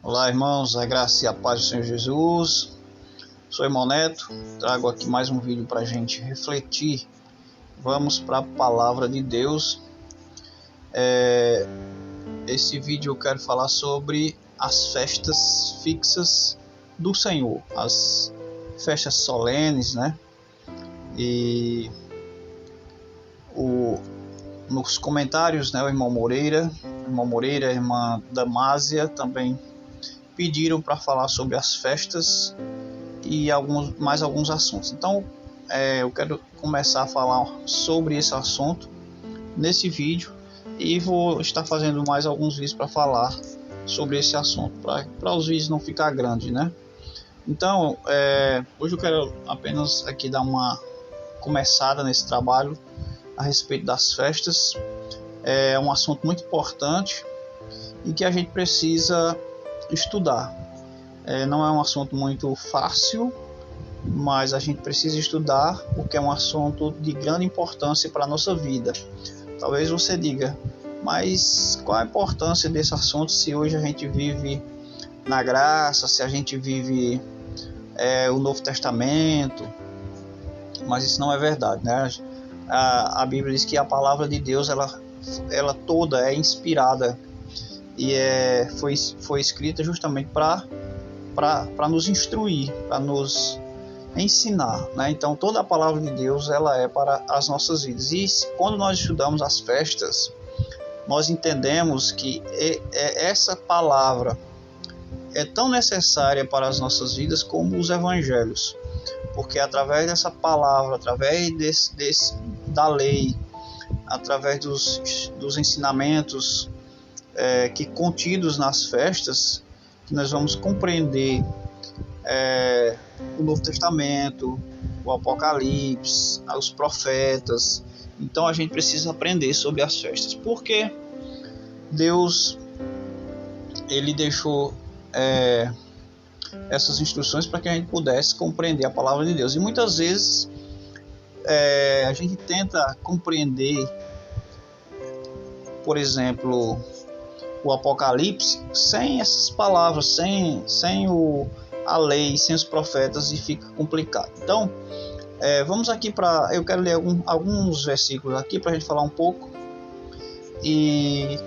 Olá, irmãos, a graça e a paz do Senhor Jesus. Sou irmão Neto, trago aqui mais um vídeo para a gente refletir. Vamos para a palavra de Deus. Esse vídeo eu quero falar sobre as festas fixas do Senhor, as festas solenes, né? E nos comentários, né, o irmão Moreira, a irmã Damásia também pediram para falar sobre as festas e mais alguns assuntos. Então, eu quero começar a falar sobre esse assunto nesse vídeo e vou estar fazendo mais alguns vídeos para falar sobre esse assunto, para os vídeos não ficar grandes, né? Então, hoje eu quero apenas aqui dar uma começada nesse trabalho a respeito das festas. É um assunto muito importante e que a gente precisa estudar. Não é um assunto muito fácil, mas a gente precisa estudar porque é um assunto de grande importância para a nossa vida. Talvez você diga, mas qual a importância desse assunto se hoje a gente vive na graça, se a gente vive o Novo Testamento? Mas isso não é verdade, né? A Bíblia diz que a palavra de Deus ela toda é inspirada e foi escrita justamente para nos instruir, para nos ensinar, né? Então toda a palavra de Deus ela é para as nossas vidas. E quando nós estudamos as festas, nós entendemos que essa palavra é tão necessária para as nossas vidas como os evangelhos, porque através dessa palavra, através da lei, através dos ensinamentos que contidos nas festas, que nós vamos compreender o Novo Testamento, o Apocalipse, os profetas. Então a gente precisa aprender sobre as festas, porque Deus ele deixou essas instruções para que a gente pudesse compreender a palavra de Deus. E muitas vezes a gente tenta compreender, por exemplo, o Apocalipse sem essas palavras, sem a lei, sem os profetas, e fica complicado. Então, vamos aqui eu quero ler alguns versículos aqui para a gente falar um pouco e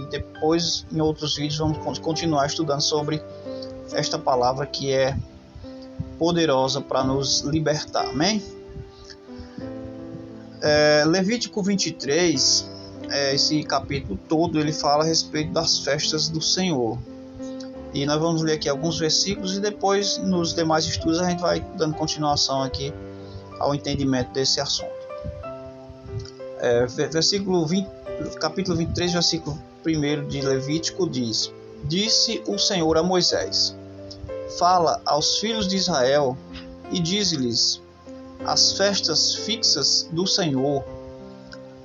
depois em outros vídeos vamos continuar estudando sobre esta palavra que é poderosa para nos libertar, amém? Levítico 23, esse capítulo todo ele fala a respeito das festas do Senhor, e nós vamos ler aqui alguns versículos e depois nos demais estudos a gente vai dando continuação aqui ao entendimento desse assunto. Capítulo 23, versículo 1 de Levítico diz: Disse o Senhor a Moisés: Fala aos filhos de Israel e dize-lhes: As festas fixas do Senhor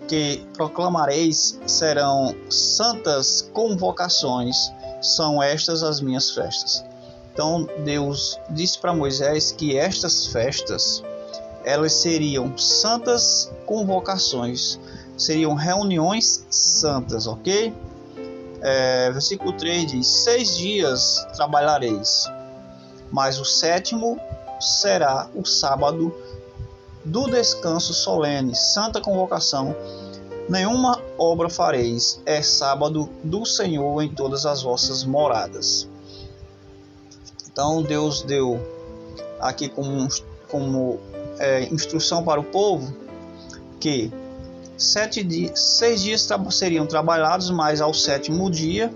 que proclamareis serão santas convocações, são estas as minhas festas. Então Deus disse para Moisés que estas festas elas seriam santas convocações, seriam reuniões santas, ok? Versículo 3 diz: 6 dias trabalhareis, mas o 7º será o sábado do descanso solene, santa convocação. Nenhuma obra fareis, é sábado do Senhor em todas as vossas moradas. Então Deus deu aqui como instrução para o povo que 6 dias seriam trabalhados, mas ao 7º dia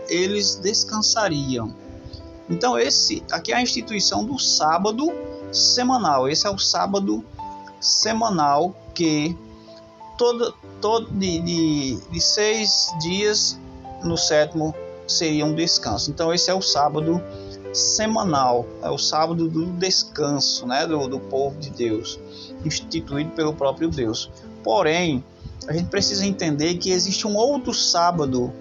eles descansariam. Então aqui é a instituição do sábado semanal. Esse é o sábado semanal que de 6 dias no 7º seria um descanso. Então esse é o sábado semanal, é o sábado do descanso, né, do povo de Deus, instituído pelo próprio Deus. Porém, a gente precisa entender que existe um outro sábado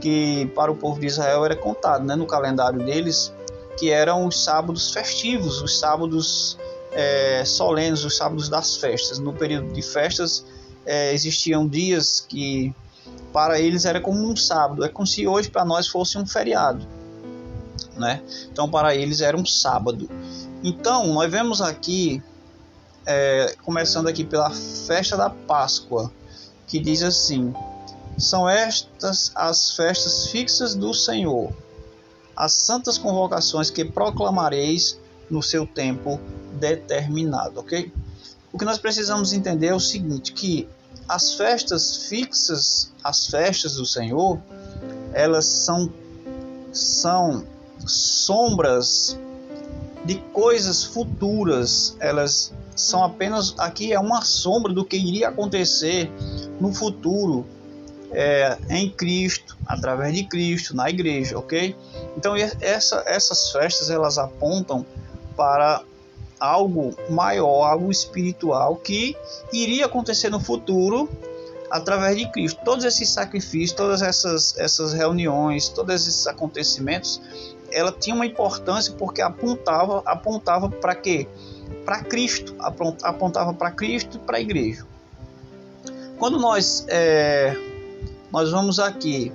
que para o povo de Israel era contado, né, no calendário deles, que eram os sábados festivos, os sábados solenes, os sábados das festas. No período de festas existiam dias que para eles era como um sábado. É como se hoje para nós fosse um feriado, né? Então para eles era um sábado. Então nós vemos aqui, começando aqui pela festa da Páscoa, que diz assim: são estas as festas fixas do Senhor, as santas convocações que proclamareis no seu tempo determinado, ok? O que nós precisamos entender é o seguinte, que as festas fixas, as festas do Senhor, elas são sombras de coisas futuras. Elas são apenas, aqui é uma sombra do que iria acontecer no futuro, em Cristo, através de Cristo, na igreja, ok? Então essas festas, elas apontam para algo maior, algo espiritual que iria acontecer no futuro através de Cristo. Todos esses sacrifícios, todas essas reuniões, todos esses acontecimentos, ela tinha uma importância porque apontava para quê? Para Cristo, apontava para Cristo e para a igreja. Quando nós vamos aqui,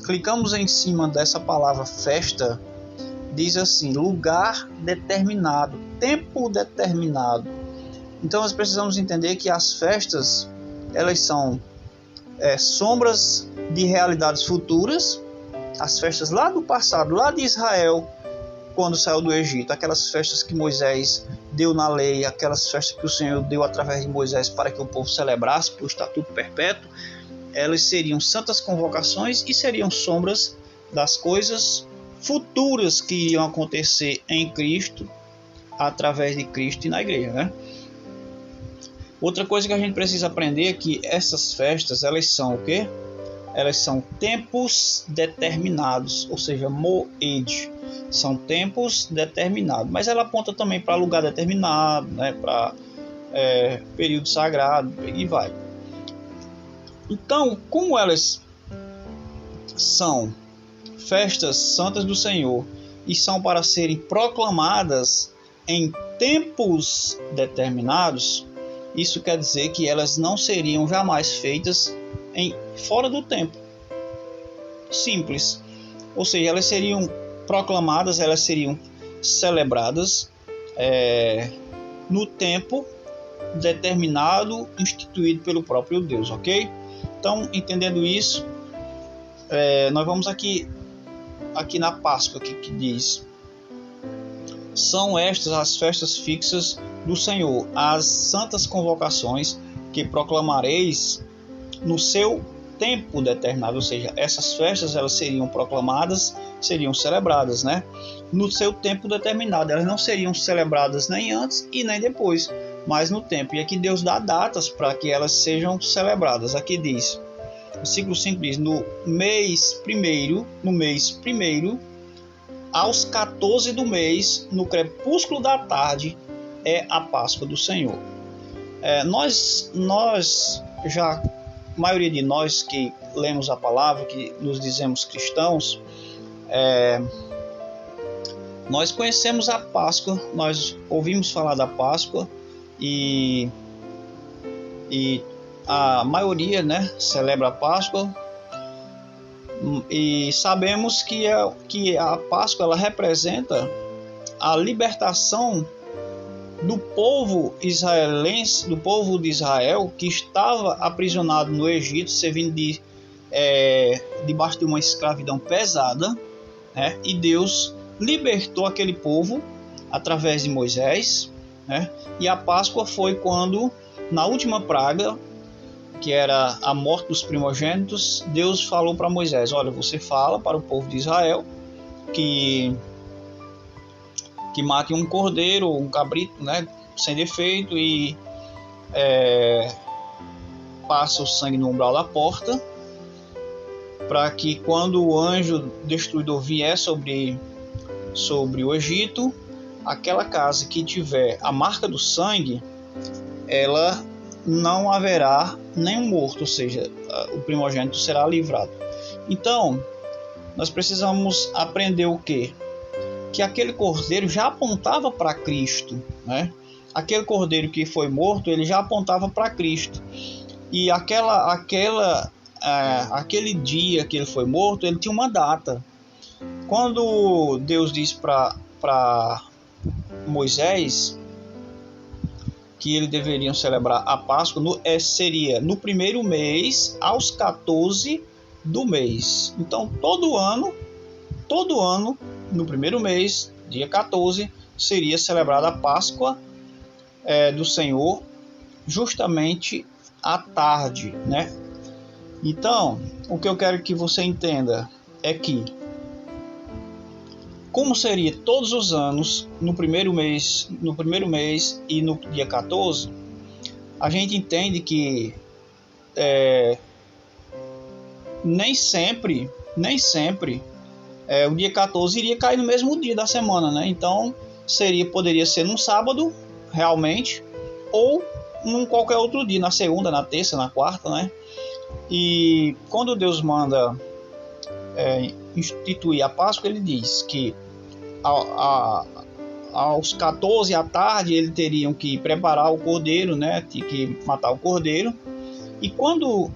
clicamos em cima dessa palavra festa, diz assim: lugar determinado, tempo determinado. Então nós precisamos entender que as festas, elas são sombras de realidades futuras. As festas lá do passado, lá de Israel, quando saiu do Egito, aquelas festas que Moisés deu na lei, aquelas festas que o Senhor deu através de Moisés para que o povo celebrasse por estatuto perpétuo, elas seriam santas convocações e seriam sombras das coisas futuras que iriam acontecer em Cristo, através de Cristo e na igreja, né? Outra coisa que a gente precisa aprender é que essas festas, elas são o quê? Elas são tempos determinados, ou seja, moed, são tempos determinados, mas ela aponta também para lugar determinado, né? Para período sagrado e vai. Então, como elas são festas santas do Senhor e são para serem proclamadas em tempos determinados, isso quer dizer que elas não seriam jamais feitas fora do tempo. Simples. Ou seja, elas seriam proclamadas, elas seriam celebradas no tempo determinado, instituído pelo próprio Deus, ok? Então, entendendo isso, nós vamos aqui na Páscoa, que diz: são estas as festas fixas do Senhor, as santas convocações que proclamareis no seu tempo determinado. Ou seja, essas festas, elas seriam proclamadas, seriam celebradas, né? No seu tempo determinado. Elas não seriam celebradas nem antes e nem depois, mas no tempo. E aqui Deus dá datas para que elas sejam celebradas. Aqui diz, versículo 5 diz: no mês primeiro, aos 14 do mês, no crepúsculo da tarde, é a Páscoa do Senhor. Nós já, a maioria de nós que lemos a palavra, que nos dizemos cristãos, nós conhecemos a Páscoa, nós ouvimos falar da Páscoa e a maioria, né, celebra a Páscoa, e sabemos que a Páscoa, ela representa a libertação do povo israelense, do povo de Israel, que estava aprisionado no Egito, servindo debaixo de uma escravidão pesada, né? E Deus libertou aquele povo através de Moisés, né? E a Páscoa foi quando, na última praga, que era a morte dos primogênitos, Deus falou para Moisés: olha, você fala para o povo de Israel que mate um cordeiro ou um cabrito, né, sem defeito, e passa o sangue no umbral da porta, para que quando o anjo destruidor vier sobre o Egito, aquela casa que tiver a marca do sangue, ela não haverá nenhum morto, ou seja, o primogênito será livrado. Então, nós precisamos aprender o quê? Que aquele cordeiro já apontava para Cristo, né? Aquele cordeiro que foi morto, ele já apontava para Cristo. E aquela aquele dia que ele foi morto, ele tinha uma data. Quando Deus disse para Moisés que eles deveriam celebrar a Páscoa, seria no primeiro mês, aos 14 do mês. Então, todo ano, no primeiro mês, dia 14, seria celebrada a Páscoa do Senhor, justamente à tarde, né? Então, o que eu quero que você entenda é que, como seria todos os anos, no primeiro mês e no dia 14, a gente entende que nem sempre o dia 14 iria cair no mesmo dia da semana, né? Então, poderia ser num sábado, realmente, ou num qualquer outro dia, na segunda, na terça, na quarta, né? E quando Deus manda instituir a Páscoa, ele diz que aos 14 à tarde eles teriam que preparar o cordeiro, né? Tinha que matar o cordeiro. E como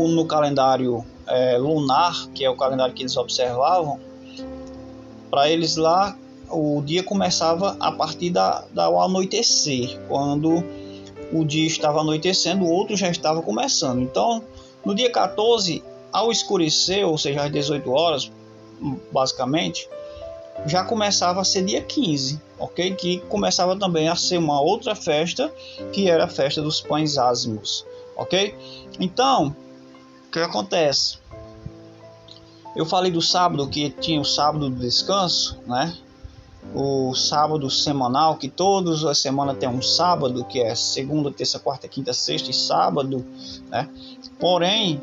no calendário lunar, que é o calendário que eles observavam, para eles lá o dia começava a partir do anoitecer. Quando o dia estava anoitecendo, o outro já estava começando. Então, no dia 14, ao escurecer, ou seja, às 18 horas, basicamente, já começava a ser dia 15, ok? Que começava também a ser uma outra festa, que era a festa dos pães ázimos, ok? Então, o que acontece? Eu falei do sábado, que tinha o sábado do descanso, né? O sábado semanal, que todas as semanas tem um sábado, que é segunda, terça, quarta, quinta, sexta e sábado, né? Porém,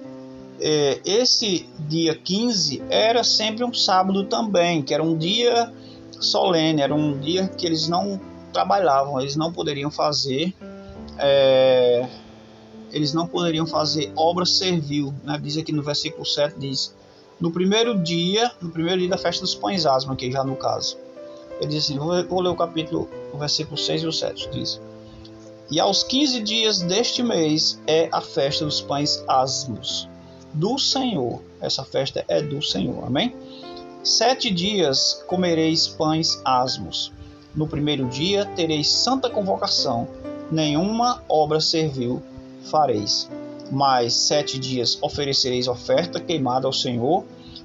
esse dia 15 era sempre um sábado também, que era um dia solene, era um dia que eles não trabalhavam, eles não poderiam fazer obra servil, né? Diz aqui no versículo 7, diz: no primeiro dia da festa dos pães ázimos, aqui já no caso. Ele diz assim, vou ler o versículo 6 e o 7, diz: e aos 15 dias deste mês é a festa dos pães ázimos do Senhor. Essa festa é do Senhor, amém? 7 dias comereis pães ázimos. No primeiro dia tereis santa convocação, nenhuma obra servil fareis. Mais 7 dias oferecereis oferta queimada ao Senhor.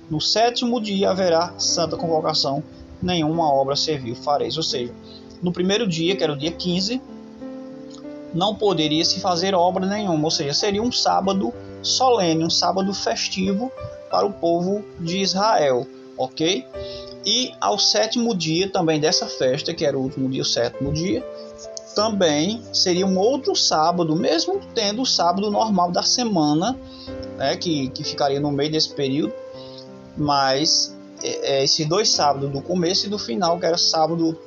No 7º dia haverá santa convocação, nenhuma obra servil fareis. Ou seja, no primeiro dia, que era o dia 15, não poderia se fazer obra nenhuma, ou seja, seria um sábado solene, um sábado festivo para o povo de Israel, ok? E ao 7º dia também dessa festa, que era o último dia, o 7º dia, também seria um outro sábado, mesmo tendo o sábado normal da semana, né, que ficaria no meio desse período, mas esses 2 sábados do começo e do final, que era sábado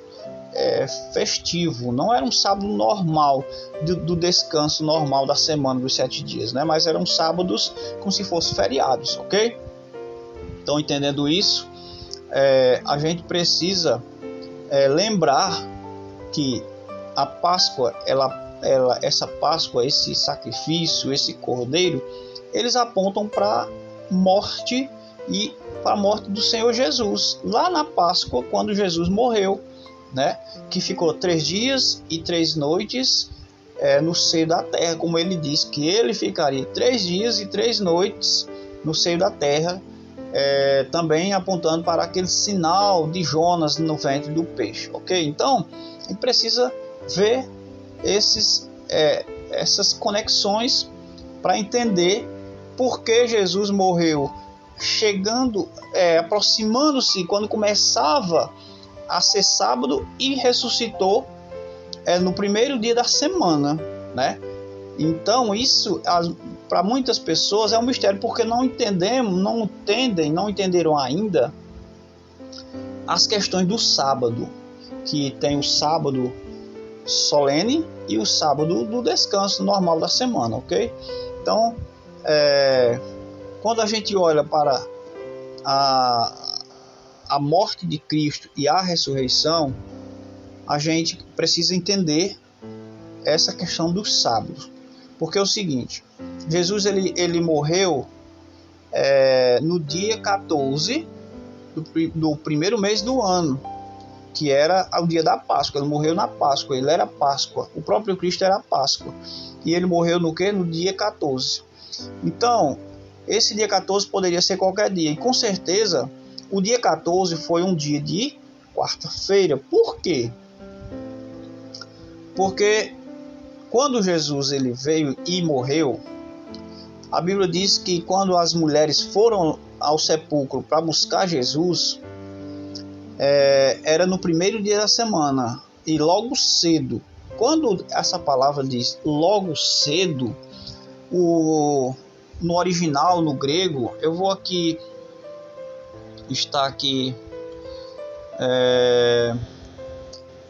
festivo, não era um sábado normal do descanso normal da semana dos 7 dias, né? Mas eram sábados como se fossem feriados, ok? Então, entendendo isso, a gente precisa lembrar que a Páscoa, essa Páscoa, esse sacrifício, esse cordeiro, eles apontam para morte e para a morte do Senhor Jesus, lá na Páscoa, quando Jesus morreu, né? Que ficou 3 dias e 3 noites no seio da terra, como ele disse, que ele ficaria 3 dias e 3 noites no seio da terra, também apontando para aquele sinal de Jonas no ventre do peixe, ok? Então, a gente precisa ver essas conexões para entender por que Jesus morreu, aproximando-se quando começava a ser sábado, e ressuscitou no primeiro dia da semana, né? Então isso para muitas pessoas é um mistério, porque não entenderam ainda as questões do sábado, que tem o sábado solene e o sábado do descanso normal da semana, ok? Então, quando a gente olha para a morte de Cristo e a ressurreição, a gente precisa entender essa questão do sábado. Porque é o seguinte, Jesus ele morreu no dia 14 do primeiro mês do ano, que era o dia da Páscoa. Ele morreu na Páscoa, ele era Páscoa. O próprio Cristo era Páscoa. E ele morreu no quê? No dia 14. Então, esse dia 14 poderia ser qualquer dia. E com certeza, o dia 14 foi um dia de quarta-feira. Por quê? Porque quando Jesus ele veio e morreu, a Bíblia diz que quando as mulheres foram ao sepulcro para buscar Jesus, era no primeiro dia da semana e logo cedo. Quando essa palavra diz logo cedo, no original, no grego, eu vou aqui, está aqui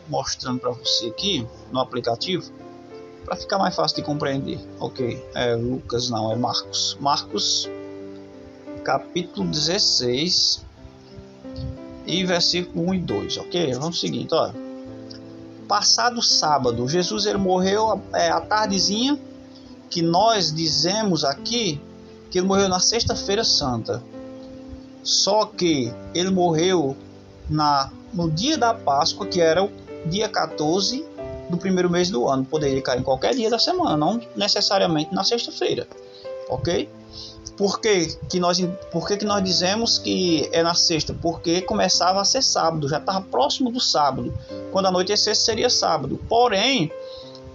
mostrando para você aqui no aplicativo, para ficar mais fácil de compreender. Ok, Lucas não, é Marcos. Marcos, capítulo 16 e versículo 1 e 2, ok? Vamos seguir, olha. Passado sábado, Jesus ele morreu à tardezinha, que nós dizemos aqui que ele morreu na sexta-feira santa. Só que ele morreu no dia da Páscoa, que era o dia 14 do primeiro mês do ano. Poderia cair em qualquer dia da semana, não necessariamente na sexta-feira, ok? Por que nós dizemos que é na sexta? Porque começava a ser sábado, já estava próximo do sábado. Quando anoitecesse seria sábado. Porém,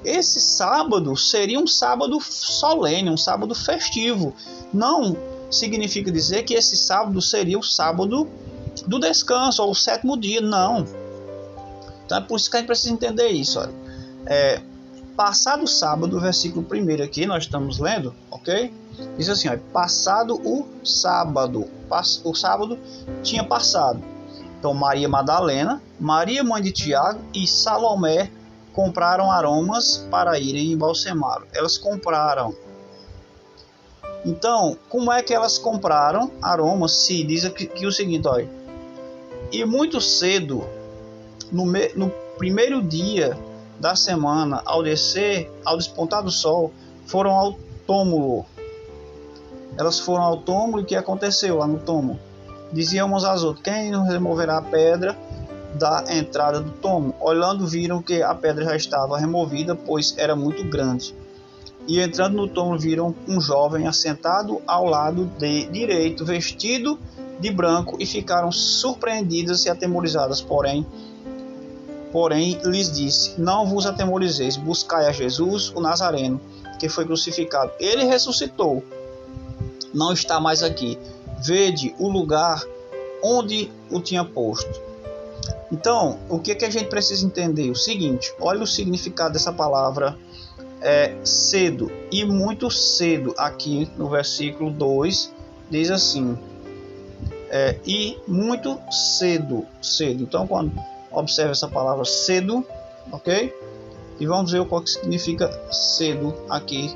esse sábado seria um sábado solene, um sábado festivo. Não significa dizer que esse sábado seria o sábado do descanso ou o sétimo dia, não. Então é por isso que a gente precisa entender isso. Olha. Passado o sábado, o versículo 1 aqui, nós estamos lendo, ok? Diz assim, ó, passado o sábado tinha passado. Então Maria Madalena, Maria mãe de Tiago e Salomé compraram aromas para irem embalsamar. Elas compraram. Então, como é que elas compraram aromas? Se diz aqui o seguinte, olha. E muito cedo, no primeiro dia da semana, ao despontar do sol, foram ao túmulo. Elas foram ao túmulo e o que aconteceu lá no túmulo? Diziam umas às outras, quem nos removerá a pedra da entrada do túmulo? Olhando, viram que a pedra já estava removida, pois era muito grande. E entrando no túmulo, viram um jovem assentado ao lado direito, vestido de branco, e ficaram surpreendidas e atemorizadas. Porém, lhes disse, não vos atemorizeis, buscai a Jesus, o Nazareno, que foi crucificado. Ele ressuscitou, não está mais aqui. Vede o lugar onde o tinha posto. Então, o que a gente precisa entender? O seguinte, olha o significado dessa palavra cedo. E muito cedo, aqui no versículo 2, diz assim, e muito cedo. Então, quando observa essa palavra cedo, ok? E vamos ver qual que significa cedo aqui,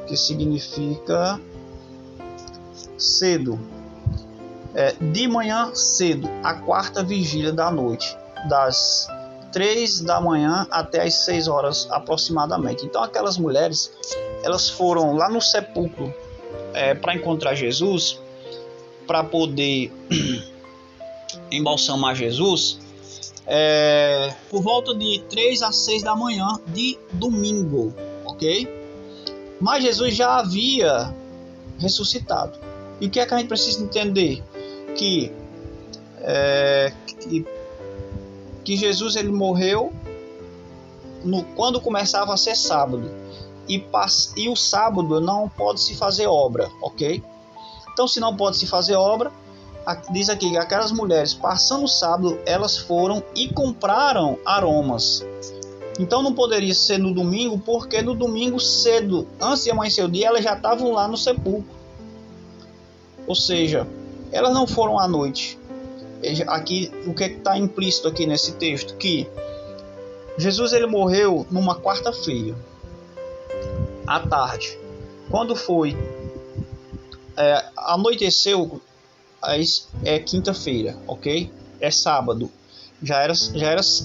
que significa cedo. De manhã cedo, a quarta vigília da noite, das 3 da manhã até as 6 horas aproximadamente. Então aquelas mulheres, elas foram lá no sepulcro para encontrar Jesus, para poder embalsamar Jesus, por volta de 3 a 6 da manhã de domingo, ok? Mas Jesus já havia ressuscitado. E o que é que a gente precisa entender? Que Jesus ele morreu quando começava a ser sábado. E o sábado não pode se fazer obra, ok? Então, se não pode se fazer obra, diz aqui que aquelas mulheres, passando o sábado, elas foram e compraram aromas. Então não poderia ser no domingo, porque no domingo cedo, antes de amanhecer o dia, elas já estavam lá no sepulcro. Ou seja, elas não foram à noite. Aqui, o que está implícito aqui nesse texto? Que Jesus ele morreu numa quarta-feira, à tarde. Quando foi anoiteceu, é quinta-feira, ok? É sábado. Já era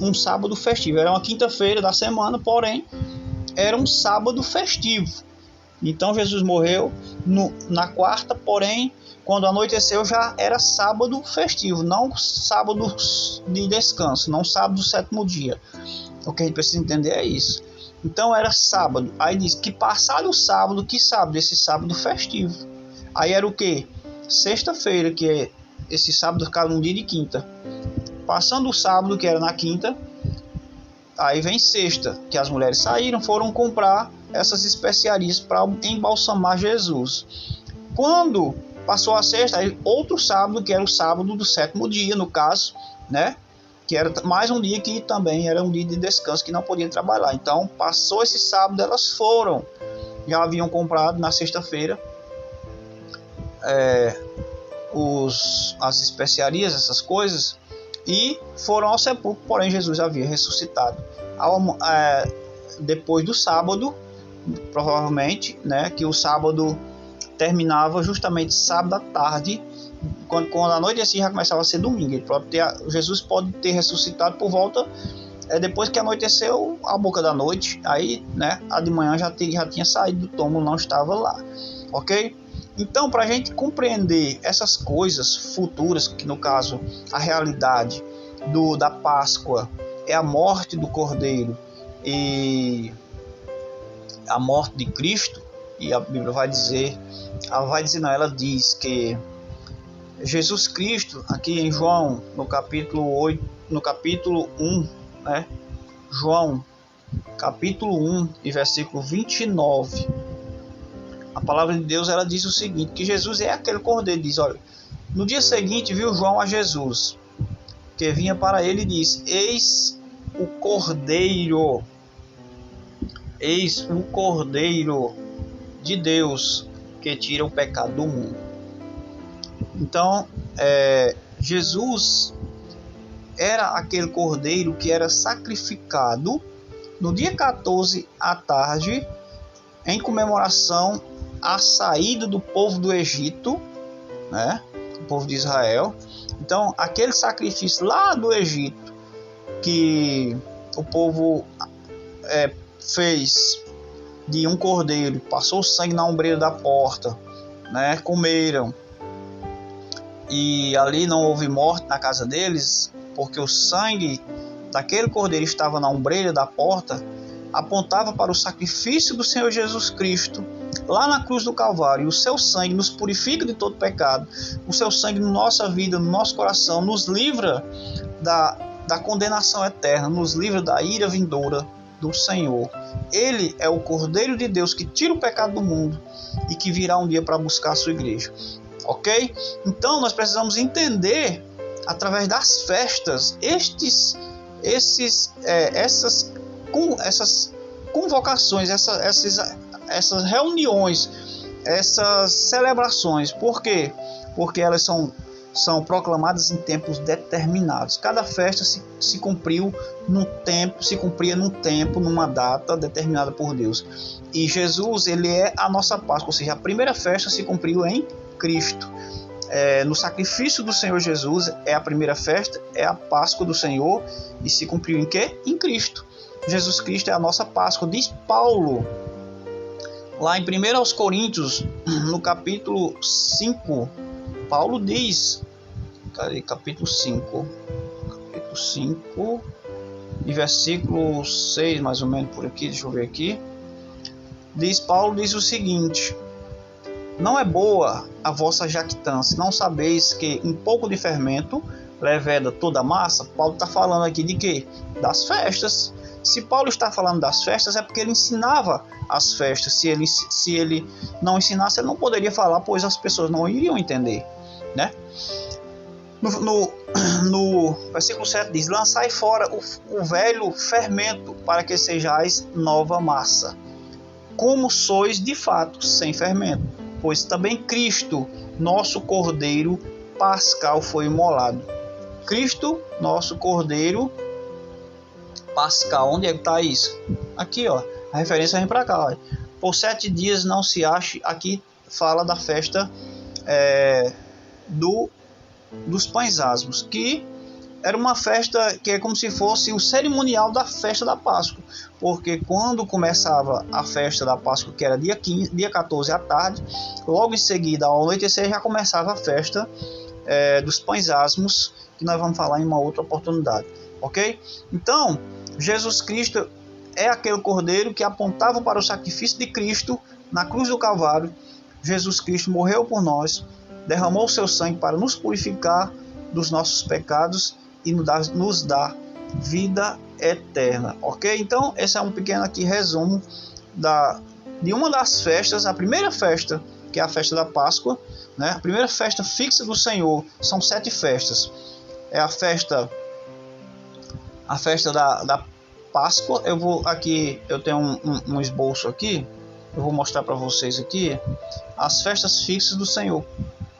um sábado festivo. Era uma quinta-feira da semana, porém era um sábado festivo. Então Jesus morreu na quarta, porém, quando anoiteceu já era sábado festivo, não sábado de descanso, não sábado do sétimo dia. O que a gente precisa entender é isso. Então era sábado. Aí diz que passado o sábado, que sábado? Esse sábado festivo. Aí era o que? Sexta-feira, que é esse sábado ficava num dia de quinta. Passando o sábado, que era na quinta, aí vem sexta, que as mulheres saíram, foram comprar essas especiarias para embalsamar Jesus. Quando passou a sexta, aí outro sábado, que era o sábado do sétimo dia, no caso, né? Que era mais um dia que também era um dia de descanso, que não podiam trabalhar. Então, passou esse sábado, elas foram. Já haviam comprado na sexta-feira as especiarias, essas coisas, e foram ao sepulcro, porém Jesus havia ressuscitado. Depois do sábado, provavelmente, né, que o sábado terminava justamente sábado à tarde, quando a noite assim já começava a ser domingo. Jesus pode ter ressuscitado por volta, depois que anoiteceu, a boca da noite, aí, né, a de manhã já tinha saído do túmulo, não estava lá, ok? Então, para a gente compreender essas coisas futuras, que no caso a realidade da Páscoa é a morte do Cordeiro e a morte de Cristo, e a Bíblia ela diz que Jesus Cristo, aqui em João, no capítulo 8, no capítulo 1, né? João, capítulo 1 e versículo 29, a palavra de Deus, ela diz o seguinte, que Jesus é aquele cordeiro. Diz, olha, no dia seguinte viu João a Jesus, que vinha para ele, e diz, eis o cordeiro de Deus, que tira o pecado do mundo. Então, Jesus era aquele cordeiro que era sacrificado no dia 14 à tarde, em comemoração à saída do povo do Egito, né? O povo de Israel. Então, aquele sacrifício lá do Egito que o povo fez de um cordeiro, passou o sangue na ombreira da porta, né? Comeram, e ali não houve morte na casa deles, porque o sangue daquele cordeiro estava na ombreira da porta, apontava para o sacrifício do Senhor Jesus Cristo lá na cruz do Calvário. E o seu sangue nos purifica de todo pecado. O seu sangue na nossa vida, no nosso coração, nos livra da condenação eterna, nos livra da ira vindoura do Senhor. Ele é o Cordeiro de Deus que tira o pecado do mundo e que virá um dia para buscar a sua igreja. Ok? Então nós precisamos entender, através das festas, essas convocações, essas reuniões, essas celebrações. Por quê? Porque elas são proclamadas em tempos determinados. Cada festa se cumpria num tempo, numa data determinada por Deus. E Jesus, ele é a nossa Páscoa, ou seja, a primeira festa se cumpriu em Cristo. No sacrifício do Senhor Jesus é a primeira festa, é a Páscoa do Senhor, e se cumpriu em quê? Em Cristo. Jesus Cristo é a nossa Páscoa. Diz Paulo, lá em 1 Coríntios, no capítulo 5, Paulo diz, capítulo 5, e versículo 6, mais ou menos por aqui, deixa eu ver aqui. Paulo diz o seguinte: não é boa a vossa jactância, não sabeis que um pouco de fermento leveda toda a massa? Paulo está falando aqui de quê? Das festas. Se Paulo está falando das festas, é porque ele ensinava as festas. Se ele não ensinasse, ele não poderia falar, pois as pessoas não iriam entender, né? No versículo 7 diz: lançai fora o velho fermento, para que sejais nova massa, como sois de fato sem fermento. Pois também Cristo, nosso Cordeiro Pascal, foi imolado. Cristo, nosso Cordeiro Pascal, onde é que está isso? Aqui, ó, a referência vem para cá, ó. Por 7 dias não se ache. Aqui fala da festa dos pães asmos, que era uma festa que é como se fosse o cerimonial da festa da Páscoa, porque quando começava a festa da Páscoa, que era dia 14 à tarde, logo em seguida, ao anoitecer, já começava a festa dos pães asmos, que nós vamos falar em uma outra oportunidade, ok? Então, Jesus Cristo é aquele cordeiro que apontava para o sacrifício de Cristo na cruz do Calvário. Jesus Cristo morreu por nós, derramou seu sangue para nos purificar dos nossos pecados e nos dar vida eterna, ok? Então, esse é um pequeno aqui resumo de uma das festas, a primeira festa, que é a festa da Páscoa, né? A primeira festa fixa do Senhor. São 7 festas. É a festa da Páscoa. Eu tenho um esboço aqui, eu vou mostrar para vocês aqui as festas fixas do Senhor.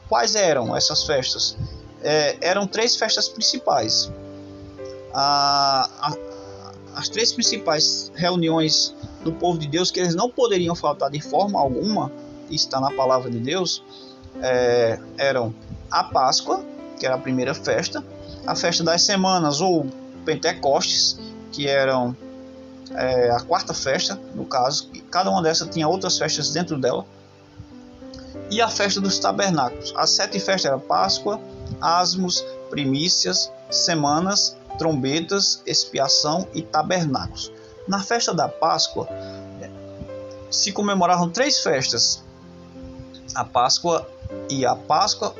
Quais eram essas festas? Eram 3 festas principais. As 3 principais reuniões do povo de Deus, que eles não poderiam faltar de forma alguma, está na palavra de Deus, eram a Páscoa, que era a primeira festa, a festa das semanas, ou Pentecostes, que eram a quarta festa, no caso, cada uma dessas tinha outras festas dentro dela, e a festa dos tabernáculos. As 7 festas eram Páscoa, asmos, primícias, semanas, trombetas, expiação e tabernáculos. Na festa da Páscoa se comemoravam 3 festas: a Páscoa,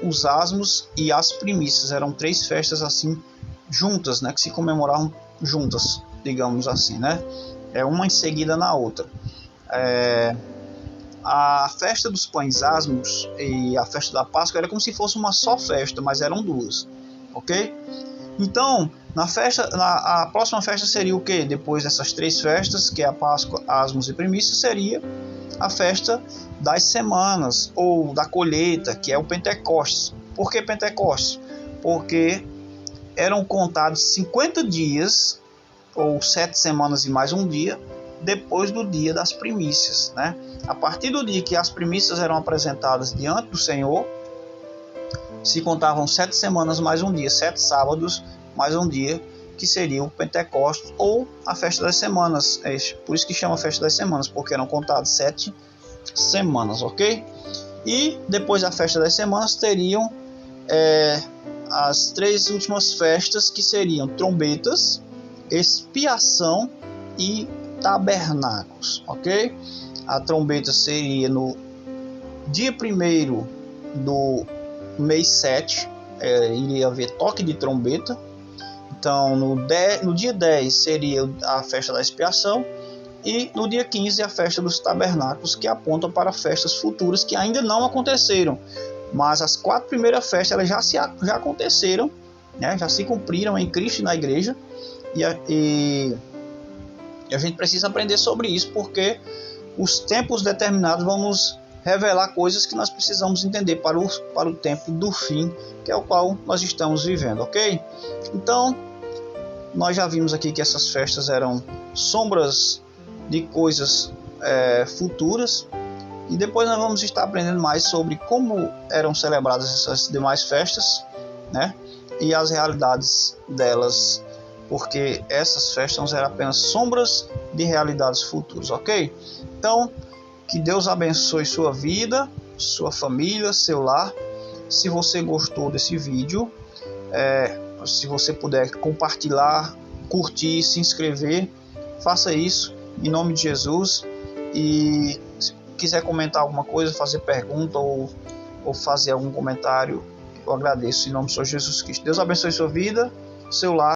os asmos e as primícias. Eram 3 festas assim juntas, né, que se comemoravam juntas, digamos assim, né? Uma em seguida na outra. A festa dos pães asmos e a festa da Páscoa era como se fosse uma só festa, mas eram 2, ok? Então, a próxima festa seria o que? Depois dessas 3 festas, que é a Páscoa, asmos e primícias, seria a festa das semanas, ou da colheita, que é o Pentecostes. Por que Pentecostes? Porque eram contados 50 dias, ou 7 semanas e mais um dia, depois do dia das primícias, né? A partir do dia que as primícias eram apresentadas diante do Senhor, se contavam 7 semanas mais um dia, 7 sábados mais um dia, que seria o Pentecostes, ou a festa das semanas. Por isso que chama festa das semanas, porque eram contadas 7 semanas, ok? E depois da festa das semanas teriam as 3 últimas festas, que seriam trombetas, expiação e tabernáculos, ok? A trombeta seria no dia 1º do mês 7, iria haver toque de trombeta. Então no dia 10 seria a festa da expiação, e no dia 15 a festa dos tabernáculos, que apontam para festas futuras que ainda não aconteceram, mas as 4 primeiras festas elas já aconteceram, né? Já se cumpriram em Cristo e na igreja, e a gente precisa aprender sobre isso, porque os tempos determinados vão nos revelar coisas que nós precisamos entender para o tempo do fim, que é o qual nós estamos vivendo, ok? Então, nós já vimos aqui que essas festas eram sombras de coisas futuras, e depois nós vamos estar aprendendo mais sobre como eram celebradas essas demais festas, né? E as realidades delas, porque essas festas eram apenas sombras de realidades futuras, ok? Então, que Deus abençoe sua vida, sua família, seu lar. Se você gostou desse vídeo, se você puder compartilhar, curtir, se inscrever, faça isso em nome de Jesus. E se quiser comentar alguma coisa, fazer pergunta ou fazer algum comentário, eu agradeço em nome do Senhor Jesus Cristo. Deus abençoe sua vida, seu lar.